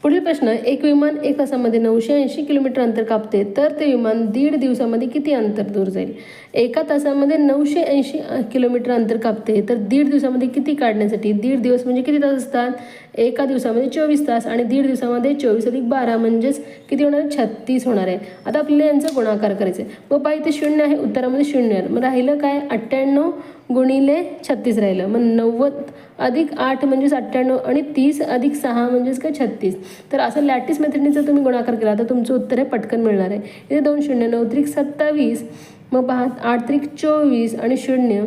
पुढील प्रश्न, एक विमान 1 तासामध्ये 980 किलोमीटर अंतर कापते, तर ते विमान 1.5 दिवसामध्ये किती अंतर दूर जाईल? एका तासामध्ये 980 किलोमीटर अंतर कापते, तर 1.5 दिवसामध्ये किती काढण्यासाठी? 1.5 दिवस म्हणजे किती तास असतात? एका दिवसामध्ये 24 तास आणि 1.5 दिवसामध्ये 24 अधिक 12 म्हणजेच किती होणार आहे? 36 होणार आहे. आता आपल्याला यांचा गुणाकार करायचा आहे. मग पहा इथे 0 आहे, उत्तरामध्ये 0 आहे. मग राहिलं काय? 98 गुणिले 36 राहिलं. मग 90 अधिक 8 म्हणजेच 98 आणि 30 अधिक 6 म्हणजेच काय? 36. तर असं लॅटिस मेथडने जर तुम्ही गुणाकार केला तर तुमचं उत्तर हे पटकन मिळणार आहे. इथे 2 0, 9 त्रिक 27, मग पहा 8 त्रिक 24 आणि 0,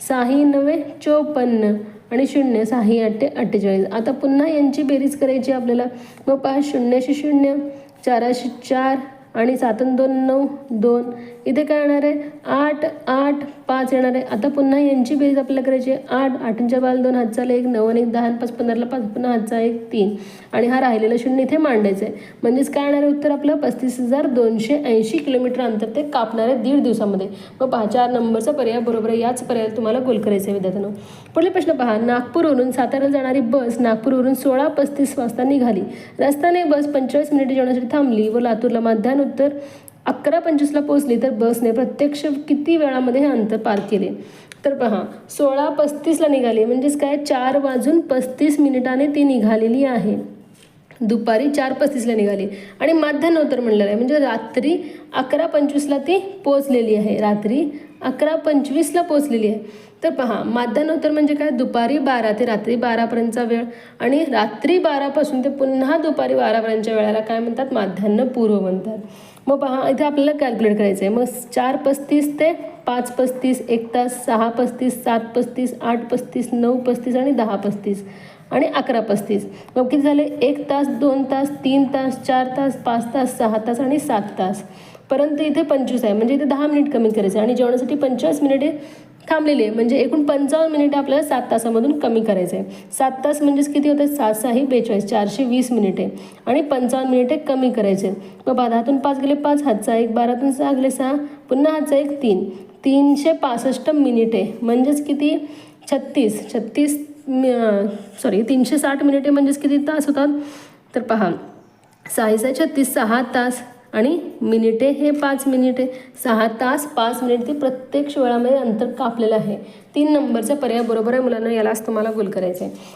6 9 54 आणि 0 6 8 48. आता पुन्हा यांची बेरीज करायची आपल्याला. मग पहा 0 0, 4 4 आणि 7 2 9 2. इथे काय येणार आहे? 8 8 5 येणार आहे. आता पुन्हा यांची बेरीज आपल्याला करायची आहे. 8 8 12 2 हातचा 1 9 आणि 1 10 5 15 5 पुन्हा हातचा 1 3 आणि हा राहिलेला 0 इथे मांडायचं आहे. म्हणजेच काय येणार आहे उत्तर आपलं? 35,280 किलोमीटर अंतर ते कापणार आहे 1.5 दिवसामध्ये. मग पहा 4 नंबरचा पर्याय बरोबर आहे. याच पर्यायाला तुम्हाला गोल करायचं आहे विद्यार्थ्यांनो. पुढील प्रश्न पहा, नागपूरवरून साताऱ्याला जाणारी बस नागपूरवरून 16:35 वाजता निघाली. रस्त्याने बस 45 मिनिटे जेवणासाठी थांबली व लातूरला मध्यान्ह 11:25ला पोहोचली, तर बसने प्रत्यक्ष किती वेळामध्ये हे अंतर पार केले? तर पहा 16:35ला निघाली म्हणजेच काय? 4:35 ती निघालेली आहे. दुपारी 4:35ला निघाली आणि मध्यान्ह म्हणलेलं आहे म्हणजे रात्री 11:25ला ती पोचलेली आहे. रात्री 11:25ला पोचलेली आहे. तर पहा मध्यान्ह म्हणजे काय? दुपारी 12 ते रात्री 12पर्यंतचा वेळ आणि रात्री 12पासून ते पुन्हा दुपारी 12पर्यंतच्या वेळेला काय म्हणतात? मध्यान्ह पूर्व म्हणतात. मग पहा इथे आपल्याला कॅल्क्युलेट करायचं आहे. मग 4:35 ते 5:35 1 तास, 6:35 7:35 8:35 9:35 आणि 10:35 आणि 11:35. मग किती झाले? 1 तास 2 तास 3 तास 4 तास 5 तास 6 तास आणि 7 तास परंतु इथे 25 आहे म्हणजे इथे 10 मिनिट कमी करायचं आहे आणि जेवणासाठी 45 मिनिटे थांबलेली आहे म्हणजे एकूण 55 मिनिटे आपल्याला 7 तासामधून कमी करायचं आहे. 7 तास म्हणजेच किती होतं? 7 6 42 420 मिनिटे आणि 55 मिनिटे कमी करायचे. मग 10तून 5 गेले 5 हातचा 1 12तून 6 गेले 6 पुन्हा हातचा 1 3 365 मिनिटे म्हणजेच किती? 360 मिनिटे म्हणजेच किती तास होतात? तर पहा 6 36 6 तास आणि मिनिटे हे 5 मिनिटे 6 तास 5 मिनिट ते प्रत्येक वेळामध्ये अंतर कापलेलं आहे. 3 नंबरचा पर्याय बरोबर आहे मुलांना. यालाच तुम्हाला गोल करायचं आहे.